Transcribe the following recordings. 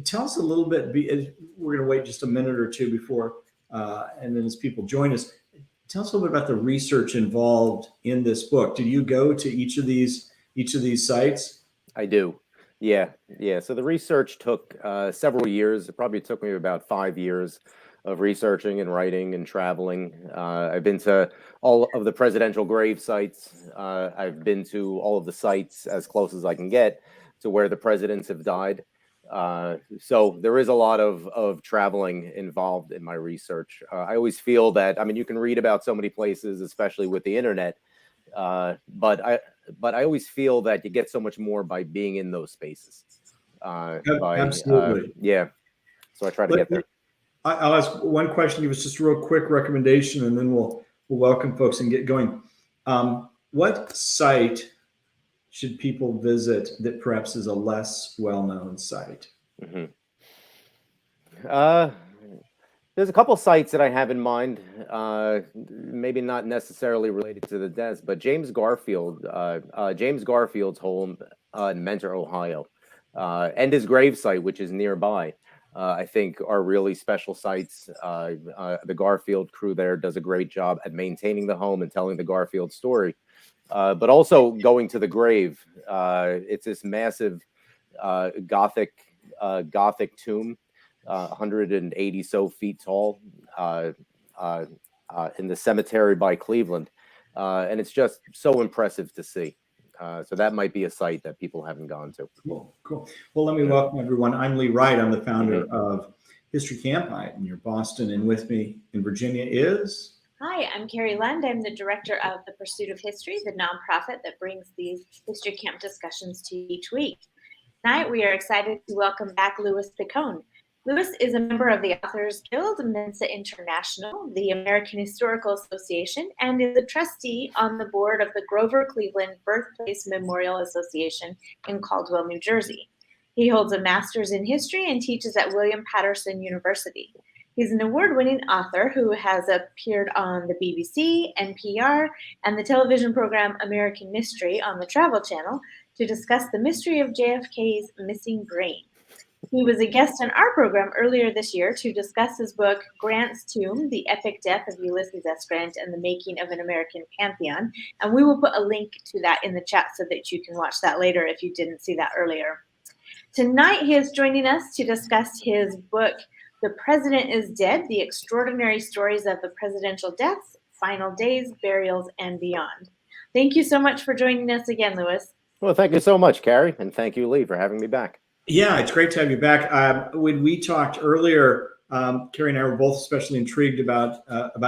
tell us a little bit. We're going to wait just a minute or two before, and then as people join us, tell us a little bit about the research involved in this book. Did you go to each of these sites? I do. Yeah, yeah. So the research took several years. It probably took me about 5 years of researching and writing and traveling. I've been to all of the presidential grave sites. I've been to all of the sites as close as I can get to where the presidents have died. So there is a lot of traveling involved in my research. I always feel that, I mean, you can read about so many places, especially with the internet, but I always feel that you get so much more by being in those spaces. Absolutely. Yeah. So I try to Let get me, there. I'll ask one question. Give us just a real quick recommendation, and then we'll welcome folks and get going. What site should people visit that perhaps is a less well-known site? hmm Uh, there's a couple sites that I have in mind. Maybe not necessarily related to the deaths, but James Garfield's home in Mentor, Ohio, and his grave site, which is nearby. I think are really special sites. The Garfield crew there does a great job at maintaining the home and telling the Garfield story, but also going to the grave. It's this massive Gothic tomb, 180 so feet tall, uh, uh, in the cemetery by Cleveland, and it's just so impressive to see. So that might be a site that people haven't gone to. Cool, cool. Well, let me welcome everyone. I'm Lee Wright. I'm the hmm founder of History Campite near Boston, and with me in Virginia is. Hi, I'm Carrie Lund. I'm the director of The Pursuit of History, the nonprofit that brings these history camp discussions to you each week. Tonight, we are excited to welcome back Louis Picone. Louis is a member of the Authors Guild, Mensa International, the American Historical Association, and is a trustee on the board of the Grover Cleveland Birthplace Memorial Association in Caldwell, New Jersey. He holds a master's in history and teaches at William Patterson University. He's an award-winning author who has appeared on the BBC, NPR, and the television program American Mystery on the Travel Channel to discuss the mystery of JFK's missing brain. He was a guest on our program earlier this year to discuss his book, Grant's Tomb, The Epic Death of Ulysses S. Grant and the Making of an American Pantheon. And we will put a link to that in the chat so that you can watch that later if you didn't see that earlier. Tonight, he is joining us to discuss his book, The President is Dead, The Extraordinary Stories of the Presidential Deaths, Final Days, Burials, and Beyond. Thank you so much for joining us again, Louis. Well, thank you so much, Carrie, and thank you, Lee, for having me back. Yeah, it's great to have you back. When we talked earlier, Carrie and I were both especially intrigued about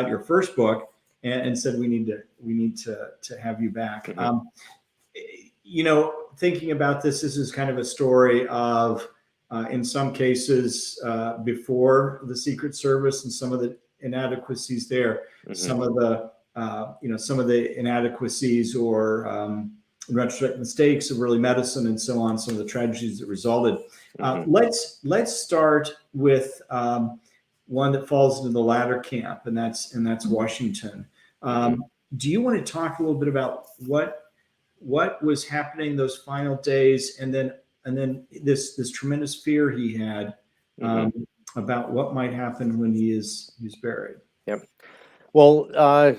your first book, and said we need to have you back. Mhm. Thinking about this is kind of a story of, in some cases, before the Secret Service and some of the inadequacies there, some of the inadequacies or in retrospect, mistakes of early medicine and so on, some of the tragedies that resulted. Let's start with one that falls into the latter camp, and that's Washington. Do you want to talk a little bit about what was happening those final days, and then this tremendous fear he had about what might happen when he's buried? Yep. Well,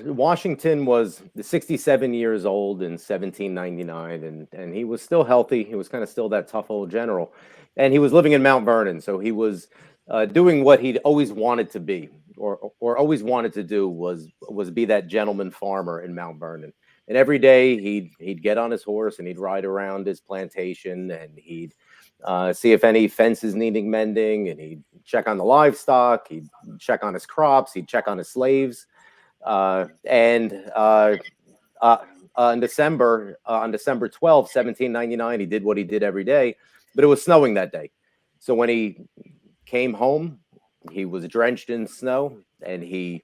Washington was 67 years old in 1799, and he was still healthy. He was kind of still that tough old general, and he was living in Mount Vernon. So he was doing what he'd always wanted to be, or always wanted to do, was be that gentleman farmer in Mount Vernon. And every day he'd get on his horse and he'd ride around his plantation, and he'd see if any fences needing mending, and he'd check on the livestock, he'd check on his crops, he'd check on his slaves. And on December 12th, 1799, he did what he did every day, but it was snowing that day. So when he came home, he was drenched in snow and he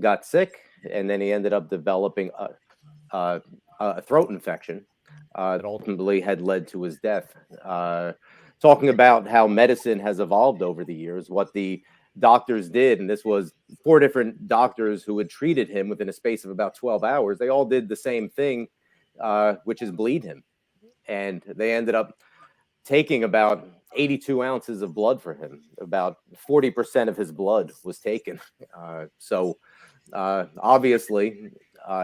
got sick, and then he ended up developing a throat infection that ultimately had led to his death. Talking about how medicine has evolved over the years, what the doctors did, and this was 4 different doctors who had treated him within a space of about 12 hours. They all did the same thing, which is bleed him. And they ended up taking about 82 ounces of blood for him. About 40% of his blood was taken. Obviously,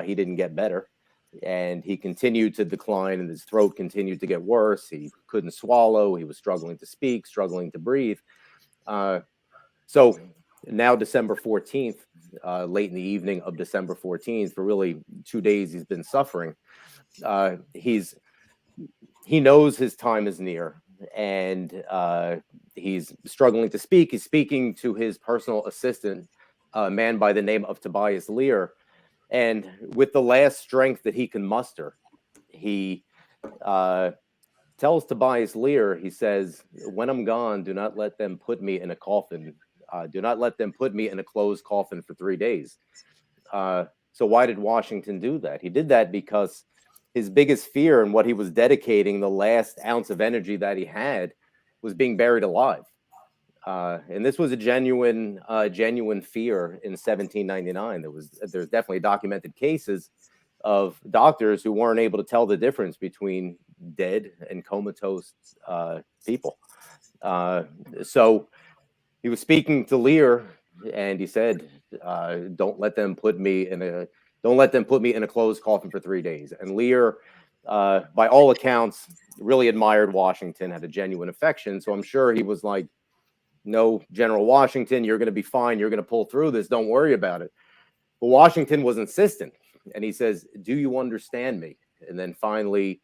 he didn't get better, and he continued to decline, and his throat continued to get worse. He couldn't swallow. He was struggling to speak, struggling to breathe. So now December 14th, late in the evening of December 14th, for really 2 days, he's been suffering. He knows his time is near, and he's struggling to speak. He's speaking to his personal assistant, a man by the name of Tobias Lear. And with the last strength that he can muster, he tells Tobias Lear, he says, "When I'm gone, do not let them put me in a coffin. Do not let them put me in a closed coffin for 3 days." So why did Washington do that? He did that because his biggest fear and what he was dedicating the last ounce of energy that he had was being buried alive. And this was a genuine fear in 1799. There's definitely documented cases of doctors who weren't able to tell the difference between dead and comatose people. So he was speaking to Lear, and he said, "Don't let them put me in a closed coffin for 3 days." And Lear, by all accounts, really admired Washington, had a genuine affection. So I'm sure he was like, "No, General Washington, you're going to be fine. You're going to pull through this. Don't worry about it." But Washington was insistent, and he says, "Do you understand me?" And then finally,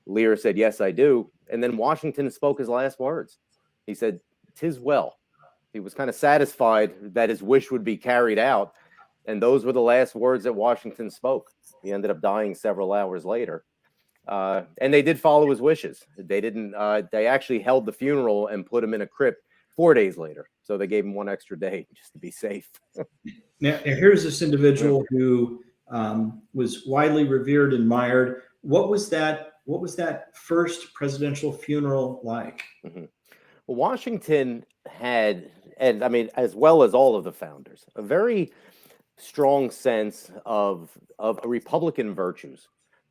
Lear said, "Yes, I do." And then Washington spoke his last words. He said, "'Tis well." He was kind of satisfied that his wish would be carried out. And those were the last words that Washington spoke. He ended up dying several hours later. And they did follow his wishes. They actually held the funeral and put him in a crypt 4 days later. So they gave him one extra day just to be safe. Now here's this individual who was widely revered and admired. What was that first presidential funeral like? Mm-hmm. Well, Washington had, and I mean, as well as all of the founders, a very strong sense of Republican virtues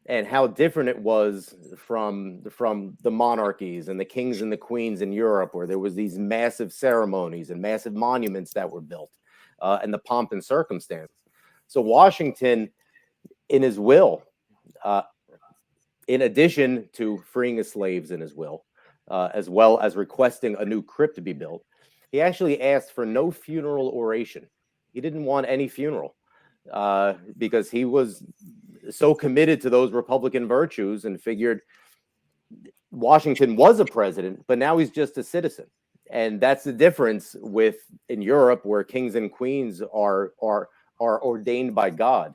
and how different it was from the monarchies and the kings and the queens in Europe, where there was these massive ceremonies and massive monuments that were built, and the pomp and circumstance. So Washington, in his will, in addition to freeing his slaves in his will, as well as requesting a new crypt to be built, he actually asked for no funeral oration. He didn't want any funeral because he was so committed to those Republican virtues and figured Washington was a president, but now he's just a citizen. And that's the difference with in Europe, where kings and queens are ordained by God.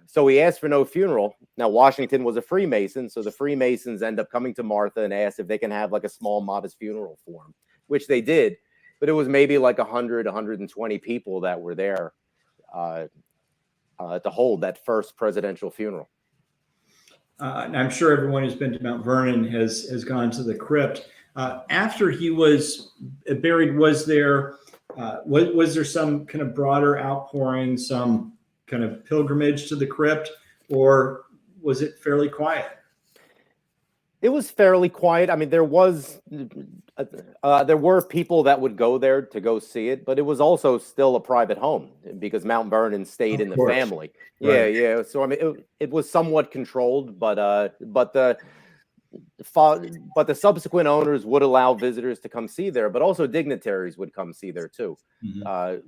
So he asked for no funeral. Now, Washington was a Freemason, so the Freemasons end up coming to Martha and asked if they can have like a small, modest funeral for him, which they did. But it was maybe like 100, 120 people that were there to hold that first presidential funeral. And I'm sure everyone who's been to Mount Vernon has gone to the crypt. After he was buried, was there some kind of broader outpouring, some kind of pilgrimage to the crypt, or was it fairly quiet? It was fairly quiet. I mean, there were people that would go there to go see it, but it was also still a private home because Mount Vernon stayed in the family. Right. Yeah. So I mean, it was somewhat controlled, but the subsequent owners would allow visitors to come see there, but also dignitaries would come see there too.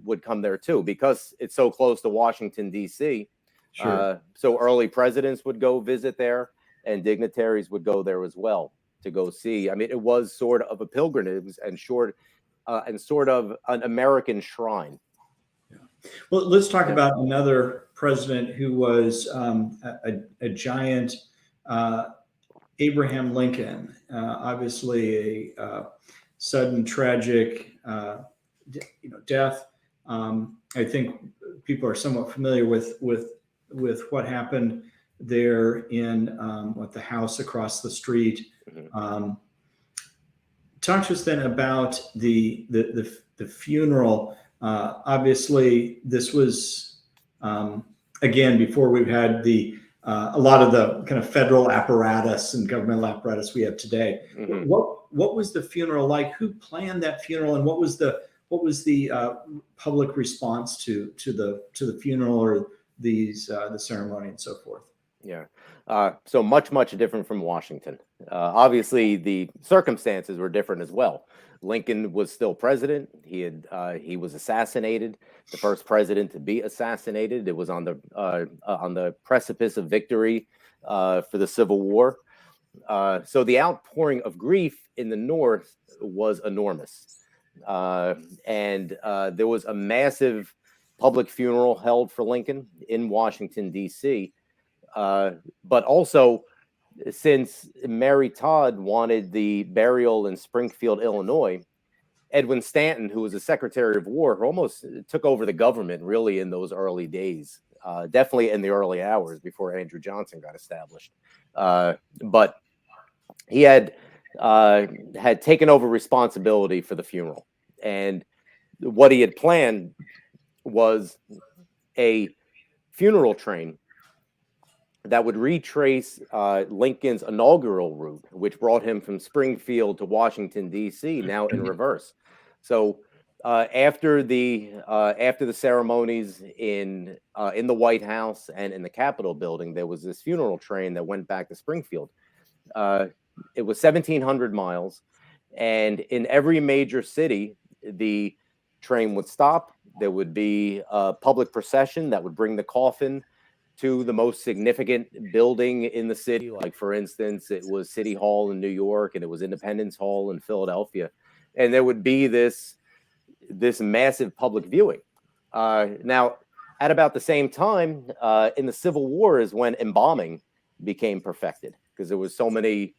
Would come there too because it's so close to Washington, D.C. Sure. So early presidents would go visit there, and dignitaries would go there as well to go see. I mean, it was sort of a pilgrimage and sort of an American shrine. Yeah. Well, let's talk about another president who was a giant, Abraham Lincoln. Obviously, a sudden tragic, death. I think people are somewhat familiar with what happened there in the house across the street. Talk to us then about the funeral. Obviously, this was again before we've had a lot of the kind of federal apparatus and governmental apparatus we have today. what was the funeral like? Who planned that funeral, and what was the public response to the funeral or the ceremony and so forth? Yeah. So much different from Washington. Obviously, the circumstances were different as well. Lincoln was still president. He was assassinated, the first president to be assassinated. It was on the precipice of victory for the Civil War. So the outpouring of grief in the North was enormous. And there was a massive public funeral held for Lincoln in Washington, D.C. But also, since Mary Todd wanted the burial in Springfield, Illinois, Edwin Stanton, who was the Secretary of War, who almost took over the government really in those early days, definitely in the early hours before Andrew Johnson got established. But he had taken over responsibility for the funeral. And what he had planned was a funeral train that would retrace Lincoln's inaugural route, which brought him from Springfield to Washington, D.C., now in reverse. So after the ceremonies in the White House and in the Capitol building, there was this funeral train that went back to Springfield. It was 1,700 miles, and in every major city, the train would stop. There would be a public procession that would bring the coffin to the most significant building in the city. Like, for instance, it was City Hall in New York, and it was Independence Hall in Philadelphia. And there would be this massive public viewing. Now, at about the same time, in the Civil War is when embalming became perfected, because there was so many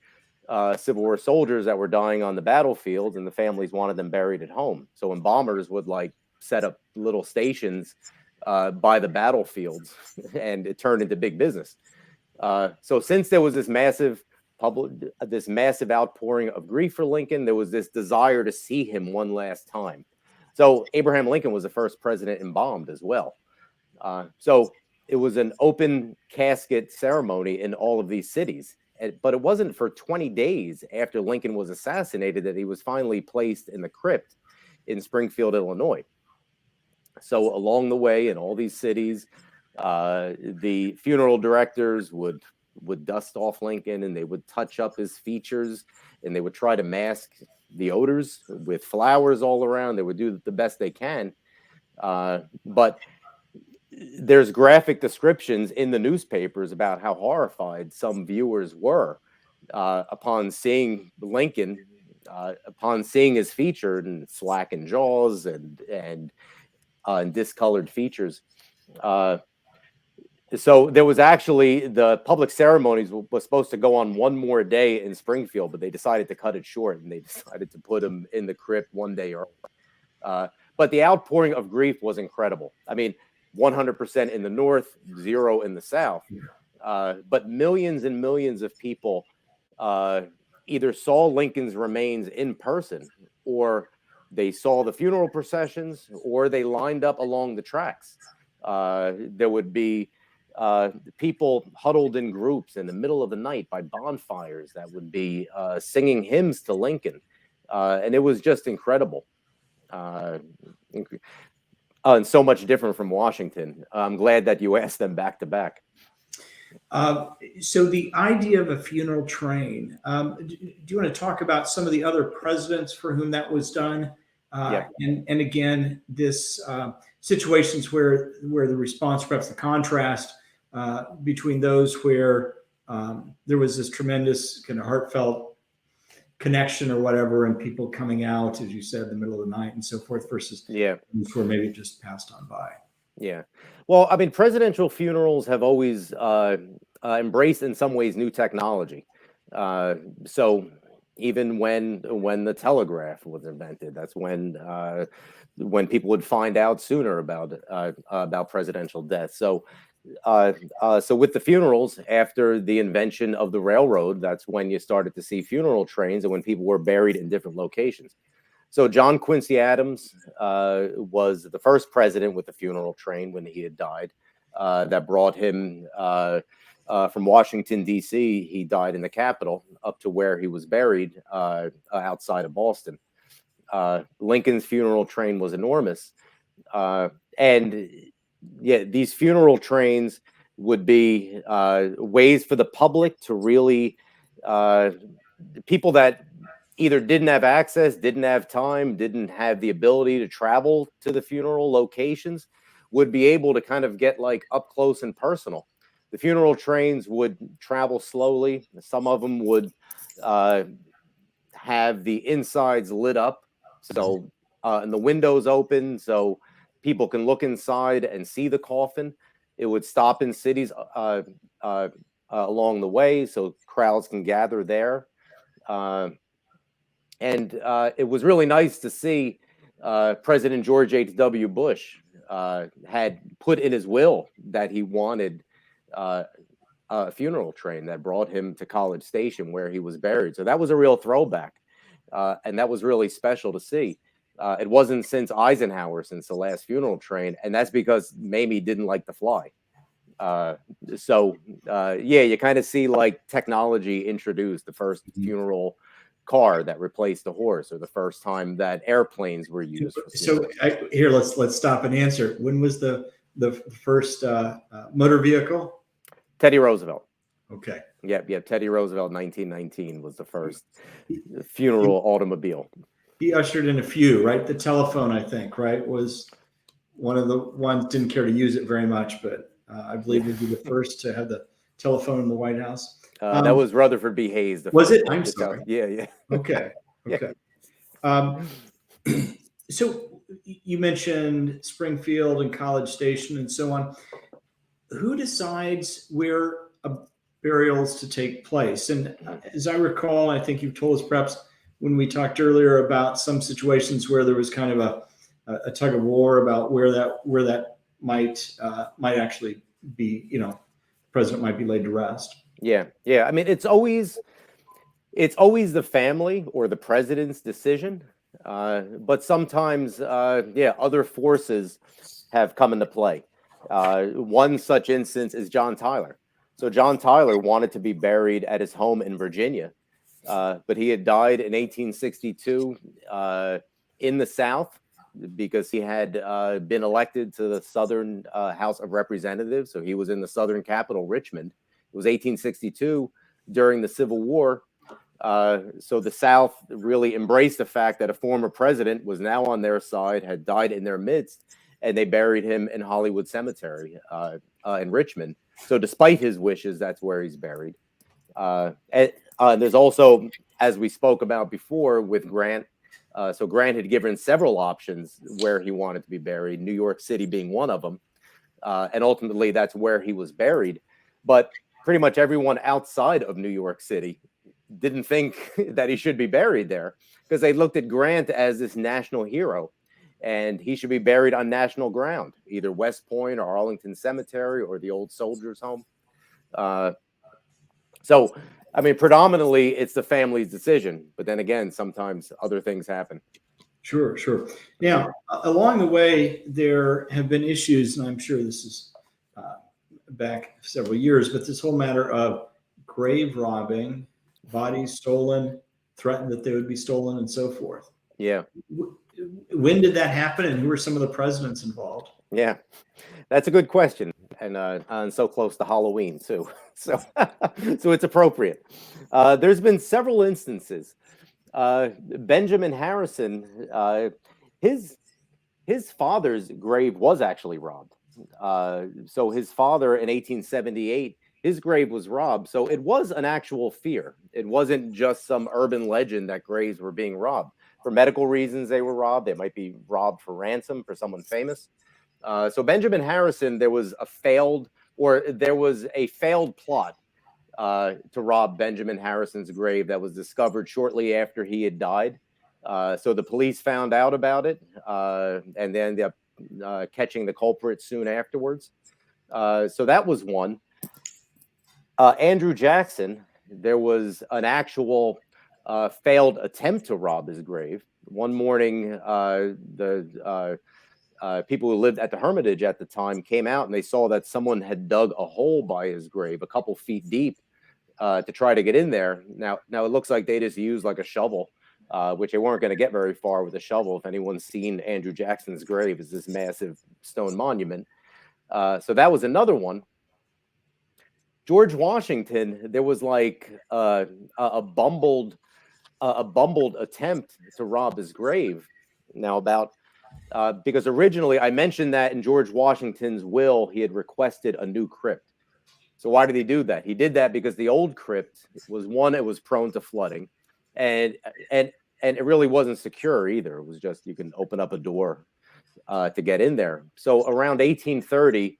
Civil War soldiers that were dying on the battlefield, and the families wanted them buried at home. So embalmers would set up little stations by the battlefields, and it turned into big business. So since there was this massive outpouring of grief for Lincoln, there was this desire to see him one last time. So Abraham Lincoln was the first president embalmed as well. So it was an open casket ceremony in all of these cities. But it wasn't for 20 days after Lincoln was assassinated that he was finally placed in the crypt in Springfield, Illinois. So along the way, in all these cities, the funeral directors would dust off Lincoln, and they would touch up his features, and they would try to mask the odors with flowers all around. They would do the best they can. But there's graphic descriptions in the newspapers about how horrified some viewers were upon seeing Lincoln, upon seeing his feature and slackened jaws and discolored features. So there was actually, the public ceremonies was supposed to go on one more day in Springfield, but they decided to cut it short, and they decided to put him in the crypt one day early. But the outpouring of grief was incredible. I mean, 100% in the North, 0 in the South. But millions and millions of people either saw Lincoln's remains in person, or they saw the funeral processions, or they lined up along the tracks. There would be people huddled in groups in the middle of the night by bonfires that would be singing hymns to Lincoln. And it was just incredible. And so much different from Washington. I'm glad that you asked them back to back. So the idea of a funeral train, do you want to talk about some of the other presidents for whom that was done? Yeah. And again, this situations where the response, perhaps the contrast between those where there was this tremendous kind of heartfelt connection or whatever, and people coming out, as you said, in the middle of the night and so forth, versus where maybe it just passed on by. Yeah. Well, I mean, presidential funerals have always embraced, in some ways, new technology. So even when the telegraph was invented, that's when people would find out sooner about presidential death. So with the funerals, after the invention of the railroad, that's when you started to see funeral trains, and when people were buried in different locations. So John Quincy Adams was the first president with the funeral train when he had died, that brought him from Washington, D.C., he died in the Capitol, up to where he was buried outside of Boston. Lincoln's funeral train was enormous. And yeah, these funeral trains would be ways for the public to really, people that either didn't have access, didn't have time, didn't have the ability to travel to the funeral locations, would be able to kind of get like up close and personal. The funeral trains would travel slowly. Some of them would have the insides lit up, so and the windows open, so people can look inside and see the coffin. It would stop in cities along the way, so crowds can gather there. And it was really nice to see President George H.W. Bush had put in his will that he wanted a funeral train that brought him to College Station, where he was buried. So that was a real throwback, and that was really special to see. It wasn't since Eisenhower, since the last funeral train, and that's because Mamie didn't like to fly. Yeah, you kind of see like technology introduced, the first funeral car that replaced the horse, or the first time that airplanes were used. Here, let's stop and answer. When was the first motor vehicle? Teddy Roosevelt. Okay. Yep. Teddy Roosevelt, 1919, was the first funeral automobile. He ushered in a few, right? The telephone, I think, right, was one of the ones. Didn't care to use it very much, but I believe would be the first to have the telephone in the White House. That was Rutherford B. Hayes. Was it? I'm sorry. Yeah. Okay. So you mentioned Springfield and College Station and so on. Who decides where burials to take place? And as I recall, I think you've told us perhaps when we talked earlier about some situations where there was kind of a tug of war about where that might actually be, the president might be laid to rest. Yeah. I mean, it's always the family or the president's decision, but sometimes, other forces have come into play. One such instance is John Tyler. So John Tyler wanted to be buried at his home in Virginia, but he had died in 1862 in the South because he had been elected to the Southern House of Representatives. So he was in the Southern capital, Richmond. It was 1862 during the Civil War. So the South really embraced the fact that a former president was now on their side, had died in their midst, and they buried him in Hollywood Cemetery in Richmond. So despite his wishes, that's where he's buried. And there's also, as we spoke about before with Grant, so Grant had given several options where he wanted to be buried, New York City being one of them. And ultimately, that's where he was buried. But pretty much everyone outside of New York City didn't think that he should be buried there, because they looked at Grant as this national hero, and he should be buried on national ground, either West Point or Arlington Cemetery or the Old Soldiers' Home. So, I mean, predominantly it's the family's decision, but then again, sometimes other things happen. Sure. Now, along the way, there have been issues, and I'm sure this is back several years, but this whole matter of grave robbing, bodies stolen, threatened that they would be stolen, and so forth. Yeah. When did that happen, and who were some of the presidents involved? Yeah, that's a good question, and so close to Halloween too. So it's appropriate. There's been several instances. Benjamin Harrison, his father's grave was actually robbed. So his father in 1878, his grave was robbed. So it was an actual fear. It wasn't just some urban legend that graves were being robbed. For medical reasons, they were robbed. They might be robbed for ransom for someone famous. So Benjamin Harrison, there was a failed plot to rob Benjamin Harrison's grave that was discovered shortly after he had died. So the police found out about it, and then ended up catching the culprit soon afterwards. So that was one. Andrew Jackson, there was an actual failed attempt to rob his grave. One morning, the people who lived at the Hermitage at the time came out and they saw that someone had dug a hole by his grave a couple feet deep to try to get in there. Now it looks like they just used like a shovel, which they weren't going to get very far with a shovel. If anyone's seen Andrew Jackson's grave, is this massive stone monument. So that was another one. George Washington, there was like a bumbled attempt to rob his grave. Now because originally I mentioned that in George Washington's will, he had requested a new crypt. So why did he do that? He did that because the old crypt was one, it was prone to flooding, and it really wasn't secure either. It was just you can open up a door to get in there. So around 1830,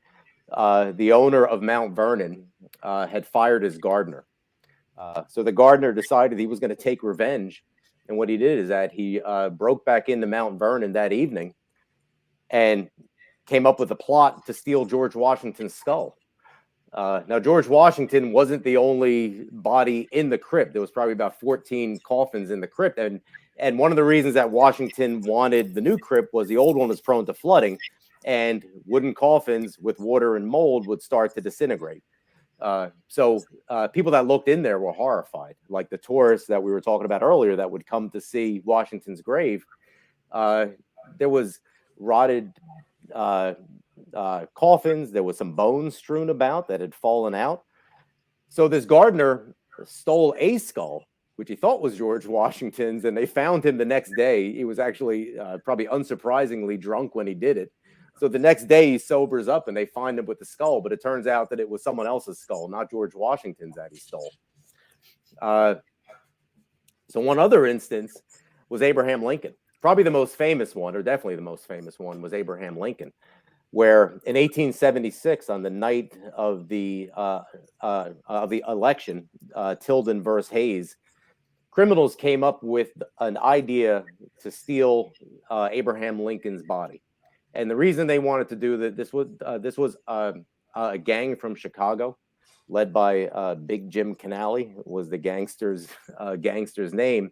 the owner of Mount Vernon had fired his gardener. So the gardener decided he was going to take revenge. And what he did is that he broke back into Mount Vernon that evening and came up with a plot to steal George Washington's skull. Now, George Washington wasn't the only body in the crypt. There was probably about 14 coffins in the crypt. And one of the reasons that Washington wanted the new crypt was the old one was prone to flooding, and wooden coffins with water and mold would start to disintegrate. So people that looked in there were horrified, like the tourists that we were talking about earlier that would come to see Washington's grave. There was rotted coffins. There was some bones strewn about that had fallen out. So this gardener stole a skull, which he thought was George Washington's, and they found him the next day. He was actually probably unsurprisingly drunk when he did it. So the next day he sobers up and they find him with the skull, but it turns out that it was someone else's skull, not George Washington's that he stole. So one other instance was Abraham Lincoln. Probably the most famous one, or definitely the most famous one, was Abraham Lincoln, where in 1876, on the night of the election, Tilden versus Hayes, criminals came up with an idea to steal Abraham Lincoln's body. And the reason they wanted to do that, this was a gang from Chicago, led by Big Jim Canally, was the gangster's name.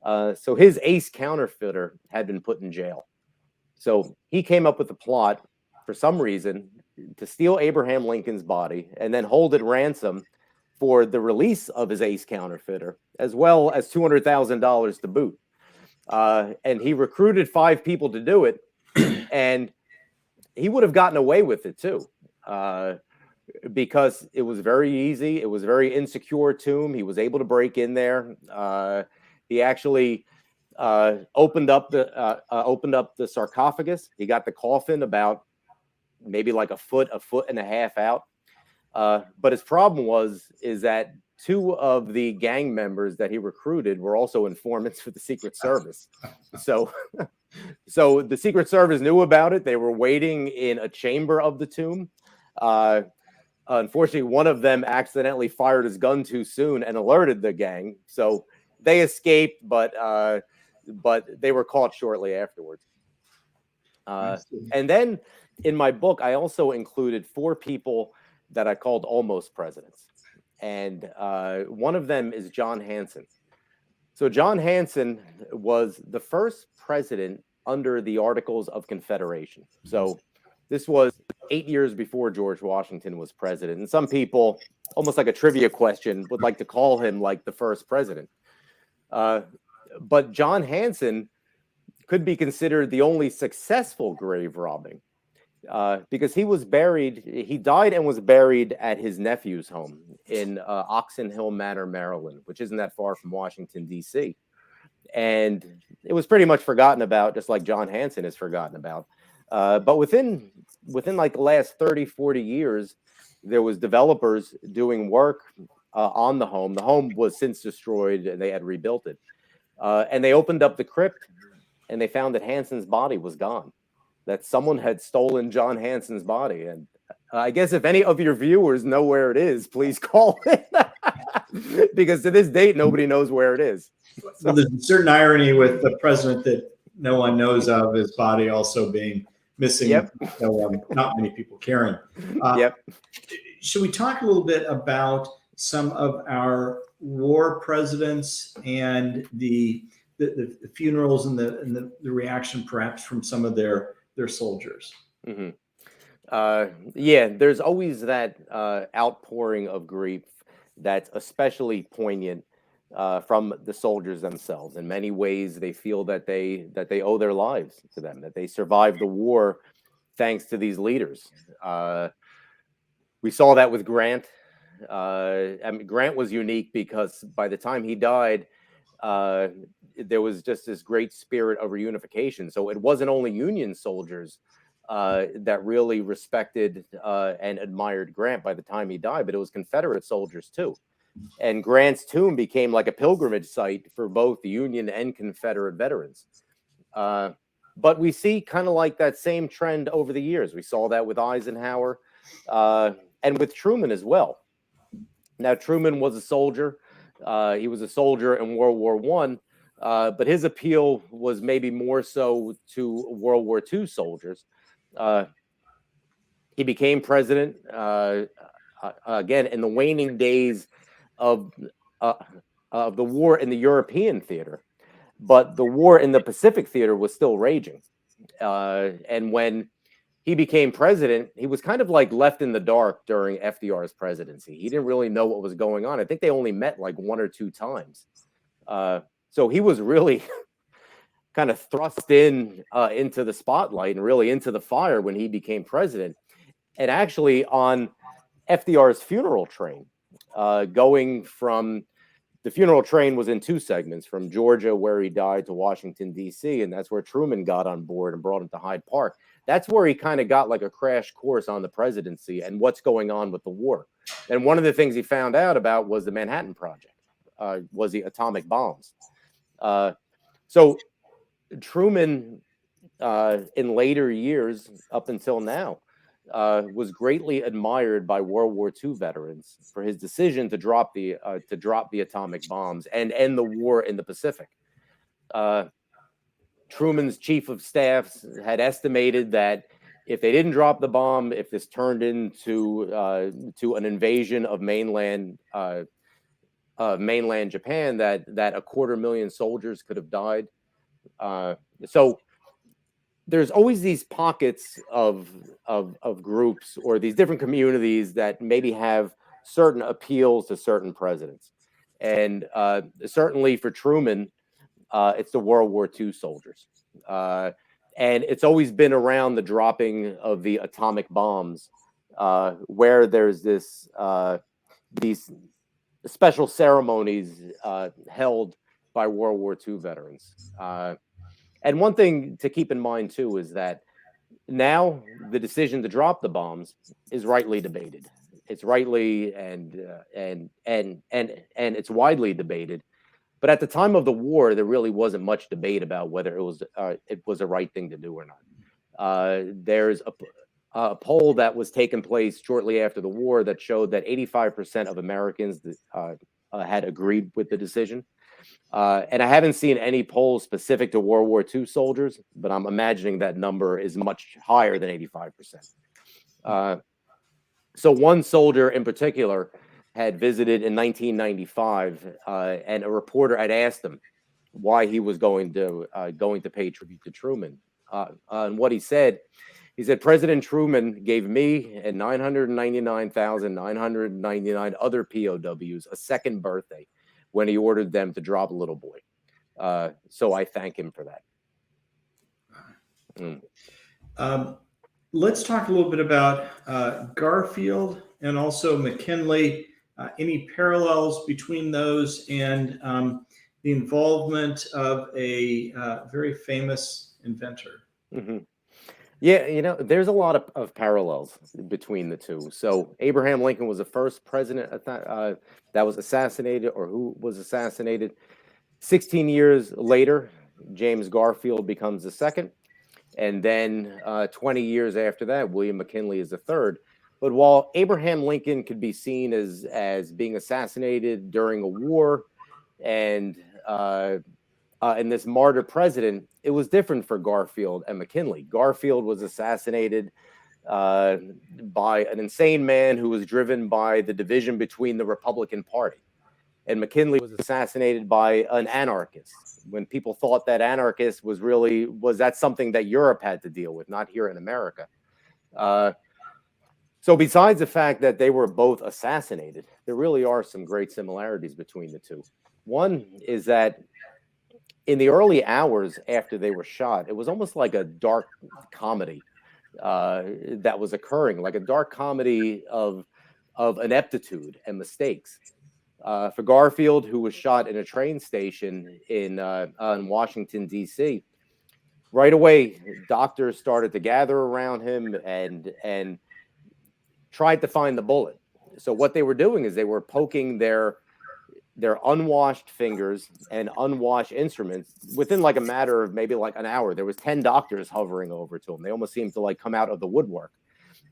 So his ace counterfeiter had been put in jail. So he came up with a plot, for some reason, to steal Abraham Lincoln's body and then hold it ransom for the release of his ace counterfeiter, as well as $200,000 to boot. And he recruited 5 people to do it. And he would have gotten away with it too, because it was very easy. It was a very insecure tomb. He was able to break in there. He actually opened up the sarcophagus. He got the coffin about maybe like a foot and a half out. But his problem is that 2 of the gang members that he recruited were also informants for the Secret Service. So the Secret Service knew about it. They were waiting in a chamber of the tomb. Unfortunately, one of them accidentally fired his gun too soon and alerted the gang. So they escaped, but they were caught shortly afterwards. And then in my book, I also included 4 people that I called almost presidents. And one of them is John Hanson. So John Hanson was the first president under the Articles of Confederation. So this was 8 years before George Washington was president. And some people, almost like a trivia question, would like to call him like the first president. But John Hanson could be considered the only successful grave robbing, because he died and was buried at his nephew's home in Oxon Hill Manor, Maryland, which isn't that far from Washington, D.C. And it was pretty much forgotten about, just like John Hanson is forgotten about. But within like the last 30, 40 years, there was developers doing work on the home. The home was since destroyed and they had rebuilt it. And they opened up the crypt and they found that Hanson's body was gone, that someone had stolen John Hanson's body. And I guess if any of your viewers know where it is, please call it, because to this date, nobody knows where it is. So there's a certain irony with the president that no one knows of, his body also being missing. Yep. Not many people caring. Yep. Should we talk a little bit about some of our war presidents and the funerals and the reaction perhaps from some of their their soldiers. Mm-hmm. Yeah, there's always that outpouring of grief that's especially poignant from the soldiers themselves. In many ways, they feel that they owe their lives to them, that they survived the war thanks to these leaders. We saw that with Grant. I mean, Grant was unique because by the time he died, uh, there was just this great spirit of reunification. So it wasn't only Union soldiers that really respected and admired Grant by the time he died, but it was Confederate soldiers too. And Grant's tomb became like a pilgrimage site for both the Union and Confederate veterans. Uh, but we see kind of like that same trend over the years. We saw that with Eisenhower and with Truman as well. Now, Truman was a soldier. He was a soldier in World War One, but his appeal was maybe more so to World War II soldiers. Uh, he became president again in the waning days of uh, of the war in the European theater, but the war in the Pacific theater was still raging. And when he became president, he was kind of like left in the dark during FDR's presidency. He didn't really know what was going on. I think they only met like one or two times. So he was really kind of thrust into the spotlight and really into the fire when he became president. And actually on FDR's funeral train, going from the funeral train was in two segments, from Georgia, where he died, to Washington, D.C., and that's where Truman got on board and brought him to Hyde Park. That's where he kind of got like a crash course on the presidency and what's going on with the war. And one of the things he found out about was the Manhattan Project, was the atomic bombs. So Truman, in later years, up until now, was greatly admired by World War II veterans for his decision to drop the atomic bombs and end the war in the Pacific. Truman's chief of staffs had estimated that if they didn't drop the bomb, if this turned into to an invasion of mainland Japan, that 250,000 soldiers could have died. So there's always these pockets of groups or these different communities that maybe have certain appeals to certain presidents, and certainly for Truman, it's the World War II soldiers, and it's always been around the dropping of the atomic bombs, where there's these special ceremonies held by World War II veterans. And one thing to keep in mind too is that now the decision to drop the bombs is rightly debated. It's rightly and it's widely debated. But at the time of the war, there really wasn't much debate about whether it was a right thing to do or not. There's a poll that was taking place shortly after the war that showed that 85% of Americans had agreed with the decision. And I haven't seen any polls specific to World War II soldiers, but I'm imagining that number is much higher than 85%. So one soldier in particular had visited in 1995, and a reporter had asked him why he was going to pay tribute to Truman. And what he said, President Truman gave me and 999,999 other POWs a second birthday when he ordered them to drop a little boy. So I thank him for that. Let's talk a little bit about Garfield and also McKinley. Any parallels between those and the involvement of a very famous inventor? Mm-hmm. Yeah, there's a lot of parallels between the two. So Abraham Lincoln was the first president that was assassinated, or who was assassinated. 16 years later, James Garfield becomes the second. And then 20 years after that, William McKinley is the third. But while Abraham Lincoln could be seen as being assassinated during a war and this martyr president, it was different for Garfield and McKinley. Garfield was assassinated by an insane man who was driven by the division between the Republican Party. and McKinley was assassinated by an anarchist, when people thought that anarchist was that something that Europe had to deal with, not here in America. So besides the fact that they were both assassinated, there really are some great similarities between the two. One is that in the early hours after they were shot, it was almost like a dark comedy that was occurring, like a dark comedy of ineptitude and mistakes. For Garfield, who was shot in a train station in Washington, D.C., right away, doctors started to gather around him and tried to find the bullet. So what they were doing is they were poking their unwashed fingers and unwashed instruments within like a matter of maybe like an hour. There was 10 doctors hovering over to him. They almost seemed to like come out of the woodwork.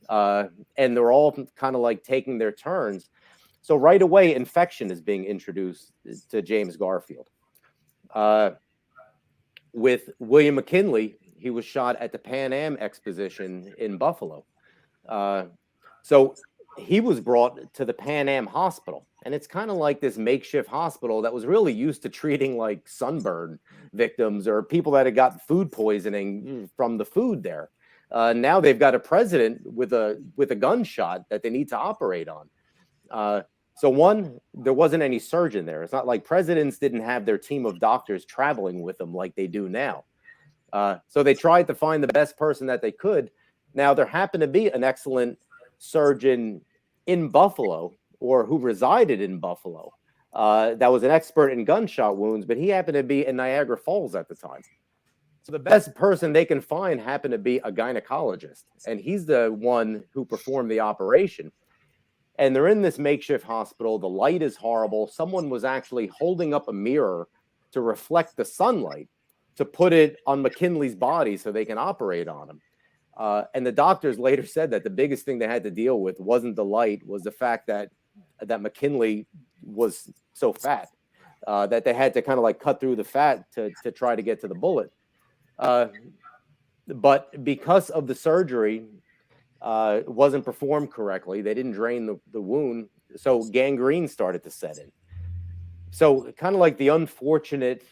And they're all kind of like taking their turns. So right away, infection is being introduced to James Garfield. With William McKinley, he was shot at the Pan Am Exposition in Buffalo. So he was brought to the Pan Am Hospital, and it's kind of like this makeshift hospital that was really used to treating like sunburn victims or people that had got food poisoning from the food there. Now they've got a president with a gunshot that they need to operate on. So one, there wasn't any surgeon there. It's not like presidents didn't have their team of doctors traveling with them like they do now. So they tried to find the best person that they could. Now there happened to be an excellent surgeon in Buffalo, or who resided in Buffalo, that was an expert in gunshot wounds, but he happened to be in Niagara Falls at the time. So the best person they can find happened to be a gynecologist, and he's the one who performed the operation. And they're in this makeshift hospital. The light is horrible. Someone was actually holding up a mirror to reflect the sunlight to put it on McKinley's body so they can operate on him. And the doctors later said that the biggest thing they had to deal with wasn't the light, was the fact that McKinley was so fat that they had to kind of like cut through the fat to try to get to the bullet. But because of the surgery, it wasn't performed correctly. They didn't drain the wound, so gangrene started to set in. So kind of like the unfortunate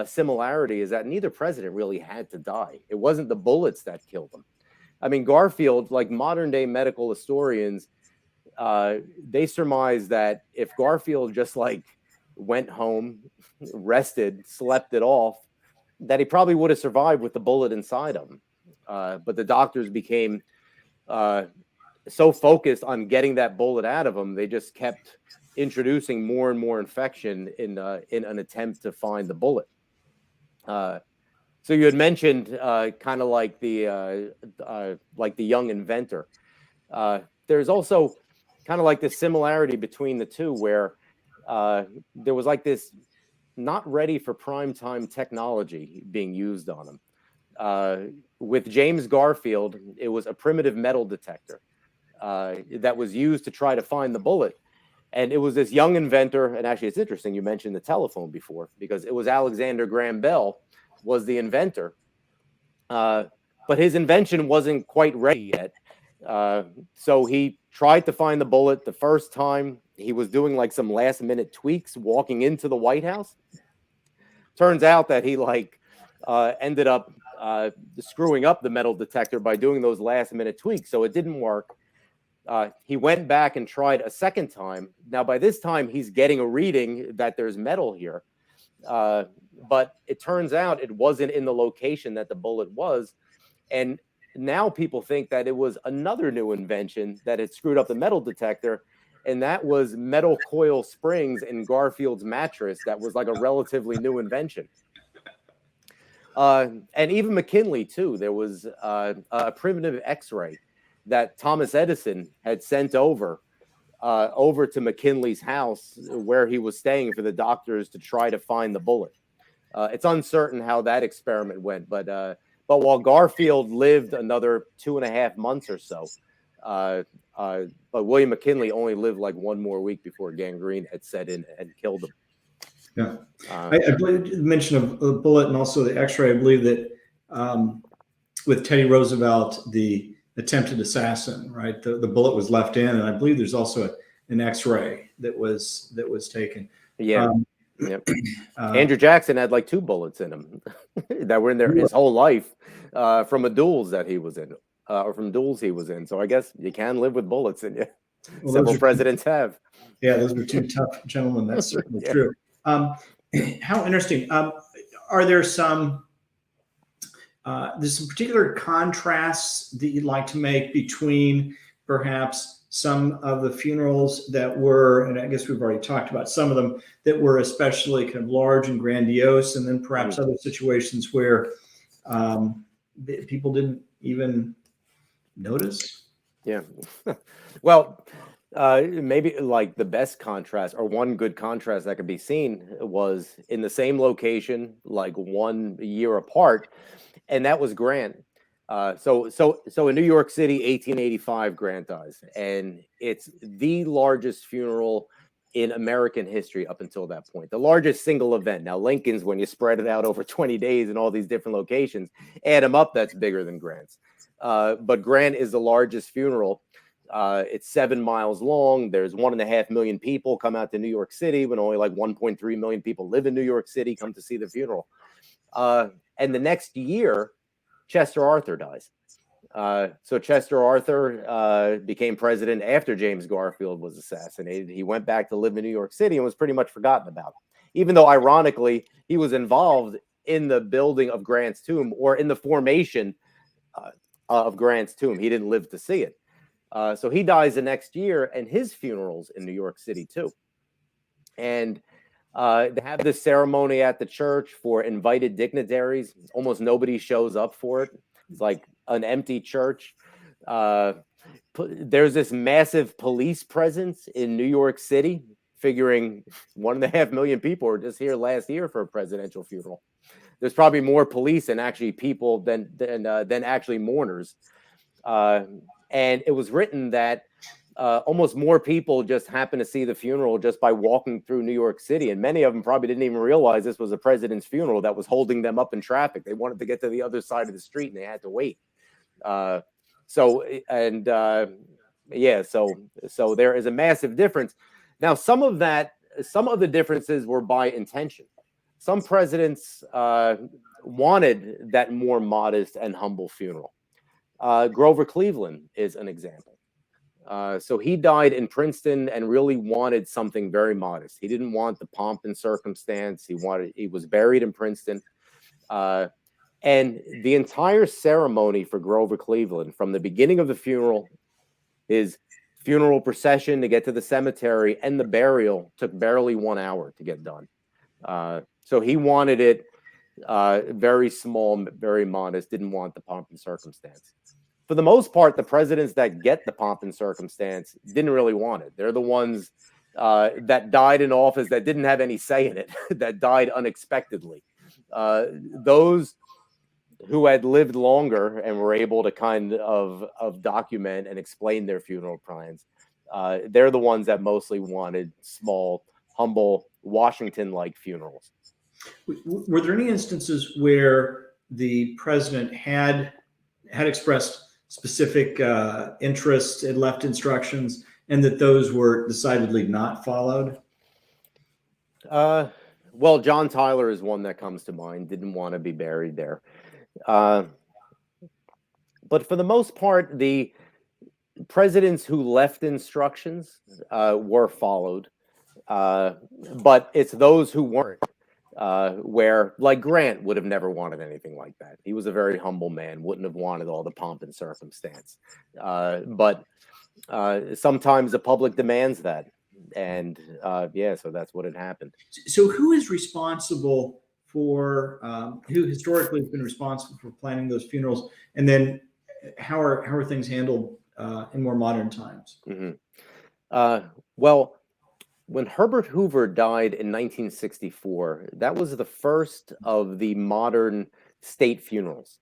similarity is that neither president really had to die. It wasn't the bullets that killed them. I mean, Garfield, like modern day medical historians, they surmise that if Garfield just like went home, rested, slept it off, that he probably would have survived with the bullet inside him. But the doctors became so focused on getting that bullet out of him, they just kept introducing more and more infection in an attempt to find the bullet. So you had mentioned kind of like the young inventor. There's also kind of like this similarity between the two, where there was like this not ready for prime time technology being used on him. With James Garfield, it was a primitive metal detector that was used to try to find the bullet. And it was this young inventor, and actually it's interesting you mentioned the telephone before, because it was Alexander Graham Bell was the inventor. But his invention wasn't quite ready yet. So he tried to find the bullet. The first time he was doing like some last minute tweaks walking into the White House. Turns out that he ended up screwing up the metal detector by doing those last minute tweaks. So it didn't work. He went back and tried a second time. Now, by this time, he's getting a reading that there's metal here. But it turns out it wasn't in the location that the bullet was. And now people think that it was another new invention that had screwed up the metal detector. And that was metal coil springs in Garfield's mattress. That was like a relatively new invention. And even McKinley, too. There was a primitive X-ray that Thomas Edison had sent over to McKinley's house where he was staying for the doctors to try to find the bullet. It's uncertain how that experiment went, but while Garfield lived another 2.5 months or so, but William McKinley only lived like one more week before gangrene had set in and killed him. Yeah, I believe you mentioned a bullet and also the X-ray. I believe that with Teddy Roosevelt, the attempted assassin, right? The bullet was left in, and I believe there's also an X-ray that was taken. Yeah. Um, Yep. Andrew Jackson had like 2 bullets in him that were in there his whole life from a duels that he was in, or from duels he was in. So I guess you can live with bullets in you. well, Several presidents have. yeah, those were 2 tough gentlemen. That's certainly Yeah. true. How interesting. Are there some there's some particular contrasts that you'd like to make between perhaps some of the funerals that were, and I guess we've already talked about some of them, that were especially kind of large and grandiose, and then perhaps other situations where people didn't even notice? Yeah. Well, maybe like the best contrast or one good contrast that could be seen was in the same location, like 1 year apart, and that was Grant. So in New York City, 1885, Grant dies, and it's the largest funeral in American history up until that point, the largest single event. Now, Lincoln's, when you spread it out over 20 days in all these different locations, add them up, that's bigger than Grant's. But Grant is the largest funeral. It's 7 miles long. There's 1.5 million people come out to New York City when only like 1.3 million people live in New York City, come to see the funeral. And the next year, Chester Arthur dies. So Chester Arthur became president after James Garfield was assassinated. He went back to live in New York City and was pretty much forgotten about, even though ironically he was involved in the building of Grant's tomb or in the formation of Grant's tomb. He didn't live to see it. So he dies the next year, and his funeral's in New York City too. And they have this ceremony at the church for invited dignitaries. Almost nobody shows up for it. It's like an empty church. There's this massive police presence in New York City, figuring 1.5 million people were just here last year for a presidential funeral. There's probably more police and actually people than actually mourners. And it was written that almost more people just happened to see the funeral just by walking through New York City. And many of them probably didn't even realize this was a president's funeral that was holding them up in traffic. They wanted to get to the other side of the street and they had to wait. So there is a massive difference. Now, some of the differences were by intention. Some presidents wanted that more modest and humble funeral. Grover Cleveland is an example. So he died in Princeton and really wanted something very modest. He didn't want the pomp and circumstance. He was buried in Princeton. And the entire ceremony for Grover Cleveland, from the beginning of the funeral, his funeral procession to get to the cemetery and the burial, took barely 1 hour to get done. So he wanted it very small, very modest, didn't want the pomp and circumstance. For the most part, the presidents that get the pomp and circumstance didn't really want it. They're the ones that died in office that didn't have any say in it, that died unexpectedly. Those who had lived longer and were able to kind of document and explain their funeral plans, they're the ones that mostly wanted small, humble, Washington-like funerals. Were there any instances where the president had expressed specific interests and left instructions, and that those were decidedly not followed? Well, John Tyler is one that comes to mind. Didn't want to be buried there. But for the most part, the presidents who left instructions were followed. But it's those who weren't, where, like, Grant would have never wanted anything like that. He was a very humble man, wouldn't have wanted all the pomp and circumstance. But sometimes the public demands that. And so that's what had happened. So who is responsible for, who historically has been responsible for planning those funerals? And then how are things handled in more modern times? Mm-hmm. Well, when Herbert Hoover died in 1964, that was the first of the modern state funerals.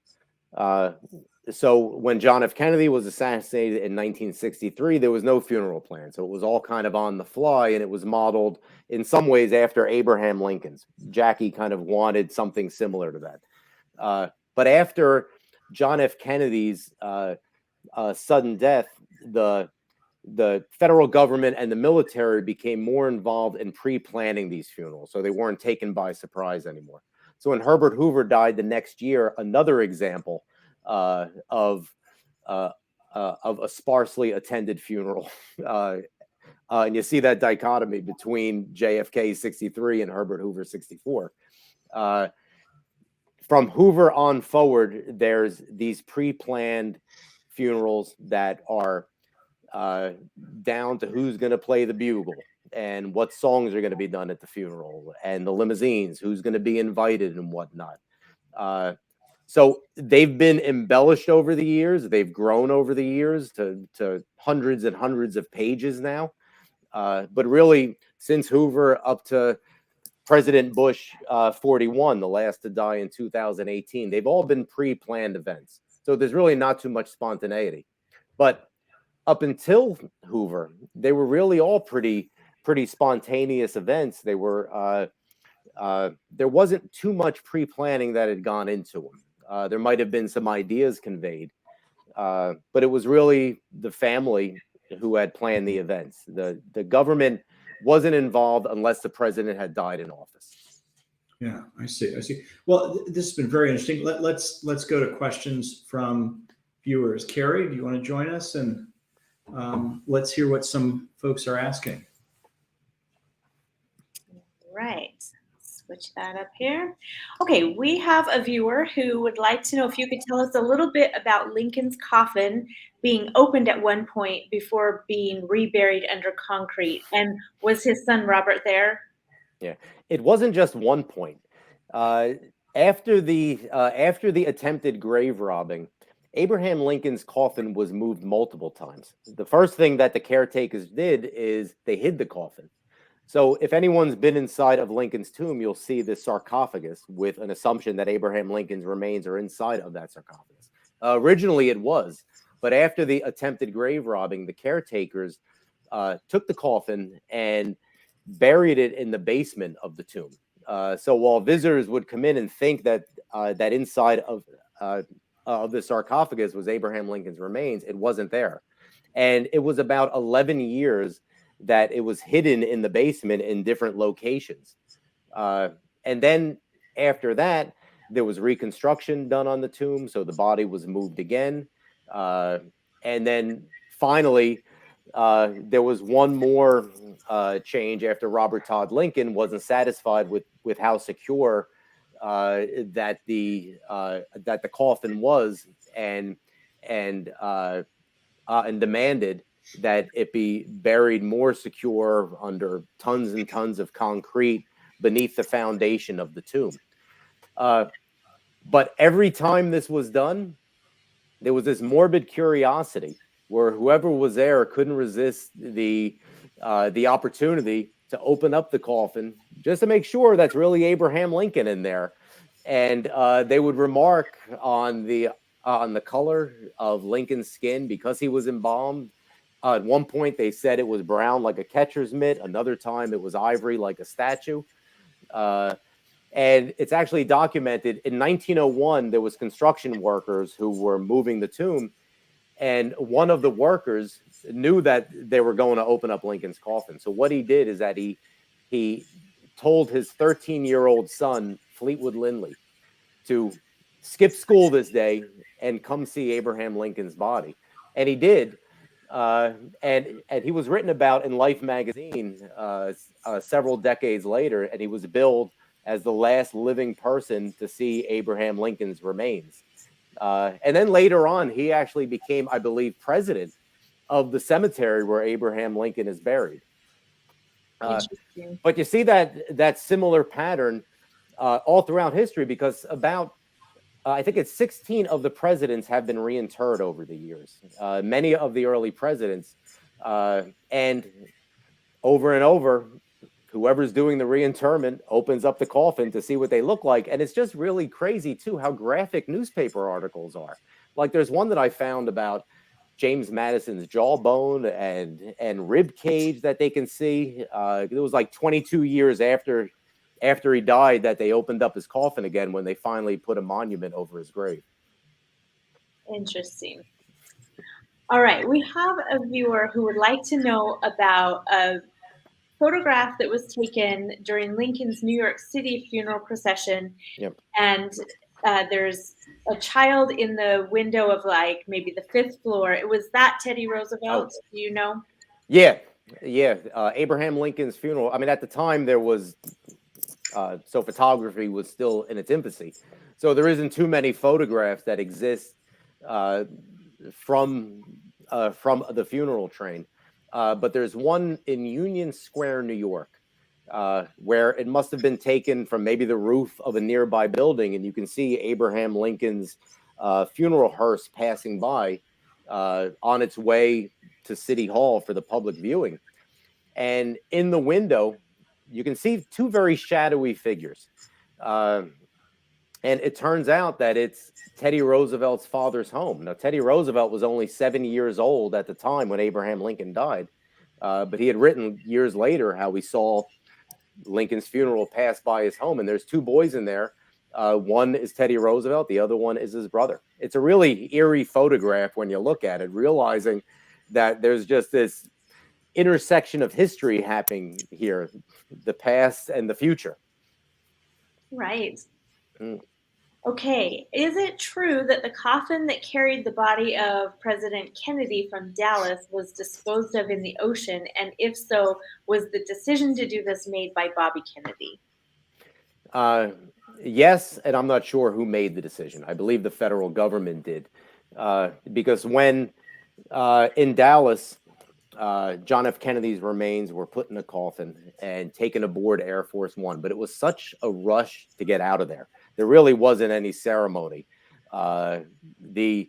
So when John F. Kennedy was assassinated in 1963, there was no funeral plan. So it was all kind of on the fly, and it was modeled in some ways after Abraham Lincoln's. Jackie kind of wanted something similar to that. But after John F. Kennedy's sudden death, the the federal government and the military became more involved in pre-planning these funerals, so they weren't taken by surprise anymore. So when Herbert Hoover died the next year, another example of a sparsely attended funeral. And you see that dichotomy between JFK 63 and Herbert Hoover 64. From Hoover on forward, there's these pre-planned funerals that are down to who's going to play the bugle and what songs are going to be done at the funeral, and the limousines, who's going to be invited and whatnot. So they've been embellished over the years. They've grown over the years to hundreds and hundreds of pages now. But really, since Hoover up to President Bush 41, the last to die in 2018, they've all been pre-planned events. So there's really not too much spontaneity. But up until Hoover, they were really all pretty spontaneous events. They were there wasn't too much pre-planning that had gone into them. There might have been some ideas conveyed, but it was really the family who had planned the events. The government wasn't involved unless the president had died in office. Yeah, I see. Well, this has been very interesting. Let's go to questions from viewers. Carrie, do you want to join us? And let's hear what some folks are asking. Right. Switch that up here. Okay, we have a viewer who would like to know if you could tell us a little bit about Lincoln's coffin being opened at one point before being reburied under concrete. And was his son Robert there? Yeah, it wasn't just one point. After the attempted grave robbing, Abraham Lincoln's coffin was moved multiple times. The first thing that the caretakers did is they hid the coffin. So if anyone's been inside of Lincoln's tomb, you'll see this sarcophagus with an assumption that Abraham Lincoln's remains are inside of that sarcophagus. Originally it was, but after the attempted grave robbing, the caretakers took the coffin and buried it in the basement of the tomb. So while visitors would come in and think that that inside of the sarcophagus was Abraham Lincoln's remains, it wasn't there. And it was about 11 years that it was hidden in the basement in different locations. And then after that, there was reconstruction done on the tomb. So the body was moved again. And then finally, there was one more change after Robert Todd Lincoln wasn't satisfied with how secure that the coffin was, and demanded that it be buried more secure under tons and tons of concrete beneath the foundation of the tomb. But every time this was done, there was this morbid curiosity where whoever was there couldn't resist the opportunity to open up the coffin just to make sure that's really Abraham Lincoln in there. And they would remark on the color of Lincoln's skin because he was embalmed. At one point, they said it was brown like a catcher's mitt. Another time, it was ivory like a statue. And it's actually documented in 1901, there was construction workers who were moving the tomb. And one of the workers knew that they were going to open up Lincoln's coffin. So what he did is that he told his 13-year-old son, Fleetwood Lindley, to skip school this day and come see Abraham Lincoln's body. And he did. And he was written about in Life magazine several decades later, and he was billed as the last living person to see Abraham Lincoln's remains. And then later on, he actually became, I believe, president of the cemetery where Abraham Lincoln is buried. But you see that similar pattern all throughout history, because about I think it's 16 of the presidents have been reinterred over the years. Many of the early presidents, and over, whoever's doing the reinterment opens up the coffin to see what they look like. And it's just really crazy, too, how graphic newspaper articles are. Like there's one that I found about James Madison's jawbone and rib cage that they can see. It was like 22 years after he died that they opened up his coffin again when they finally put a monument over his grave. Interesting. All right, we have a viewer who would like to know about a photograph that was taken during Lincoln's New York City funeral procession. Yep. And there's a child in the window of like maybe the 5th floor. It was that Teddy Roosevelt. Oh. Do you know? Yeah. Abraham Lincoln's funeral. I mean, at the time there was, so photography was still in its infancy. So there isn't too many photographs that exist from the funeral train. But there's one in Union Square, New York, where it must have been taken from maybe the roof of a nearby building, and you can see Abraham Lincoln's funeral hearse passing by on its way to City Hall for the public viewing. And in the window, you can see two very shadowy figures. And it turns out that it's Teddy Roosevelt's father's home. Now, Teddy Roosevelt was only 7 years old at the time when Abraham Lincoln died. But he had written years later how he saw Lincoln's funeral pass by his home. And there's two boys in there. One is Teddy Roosevelt. The other one is his brother. It's a really eerie photograph when you look at it, realizing that there's just this intersection of history happening here, the past and the future. Right. Okay. Is it true that the coffin that carried the body of President Kennedy from Dallas was disposed of in the ocean? And if so, was the decision to do this made by Bobby Kennedy? Yes, and I'm not sure who made the decision. I believe the federal government did, because when in Dallas, John F. Kennedy's remains were put in a coffin and taken aboard Air Force One, but it was such a rush to get out of there. There really wasn't any ceremony. The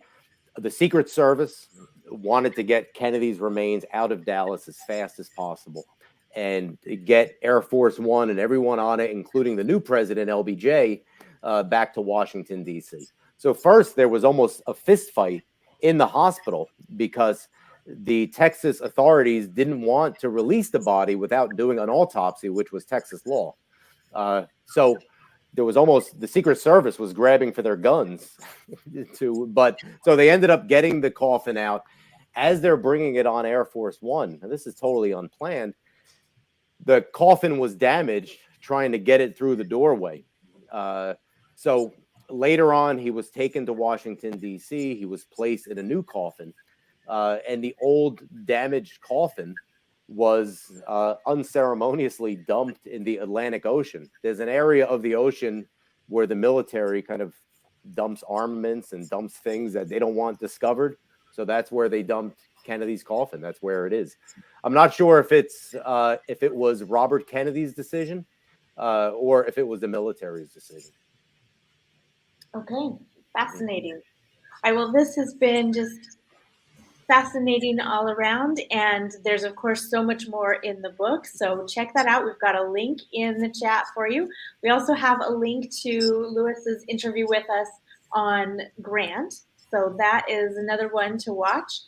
Secret Service wanted to get Kennedy's remains out of Dallas as fast as possible and get Air Force One and everyone on it, including the new president, LBJ, back to Washington, D.C. So first, there was almost a fist fight in the hospital because the Texas authorities didn't want to release the body without doing an autopsy, which was Texas law. So there was almost, the Secret Service was grabbing for their guns so they ended up getting the coffin out as they're bringing it on Air Force One. Now, this is totally unplanned. The coffin was damaged trying to get it through the doorway. So later on, he was taken to Washington, D.C. He was placed in a new coffin. And the old damaged coffin was unceremoniously dumped in the Atlantic Ocean. There's an area of the ocean where the military kind of dumps armaments and dumps things that they don't want discovered. So that's where they dumped Kennedy's coffin. That's where it is. I'm not sure if it was Robert Kennedy's decision or if it was the military's decision. Okay, fascinating. Well, this has been just fascinating all around, and there's of course so much more in the book, so check that out. We've got a link in the chat for you. We also have a link to Lewis's interview with us on Grant, so that is another one to watch,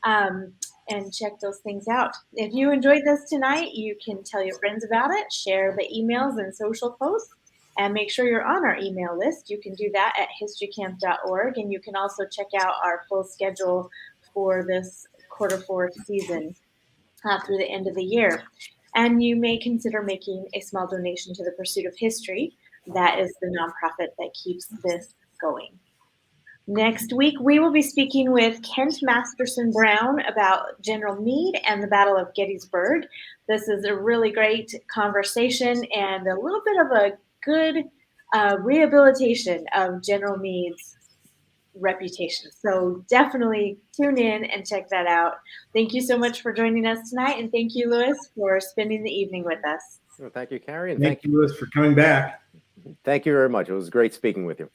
and check those things out. If you enjoyed this tonight, you can tell your friends about it, share the emails and social posts, and make sure you're on our email list. You can do that at historycamp.org, and you can also check out our full schedule for this Q4 season through the end of the year. And you may consider making a small donation to the Pursuit of History. That is the nonprofit that keeps this going. Next week, we will be speaking with Kent Masterson Brown about General Meade and the Battle of Gettysburg. This is a really great conversation and a little bit of a good rehabilitation of General Meade's reputation. So definitely tune in and check that out. Thank you so much for joining us tonight. And thank you, Lewis, for spending the evening with us. Well, thank you, Carrie. And Thank you, Lewis, for coming back. Thank you very much. It was great speaking with you.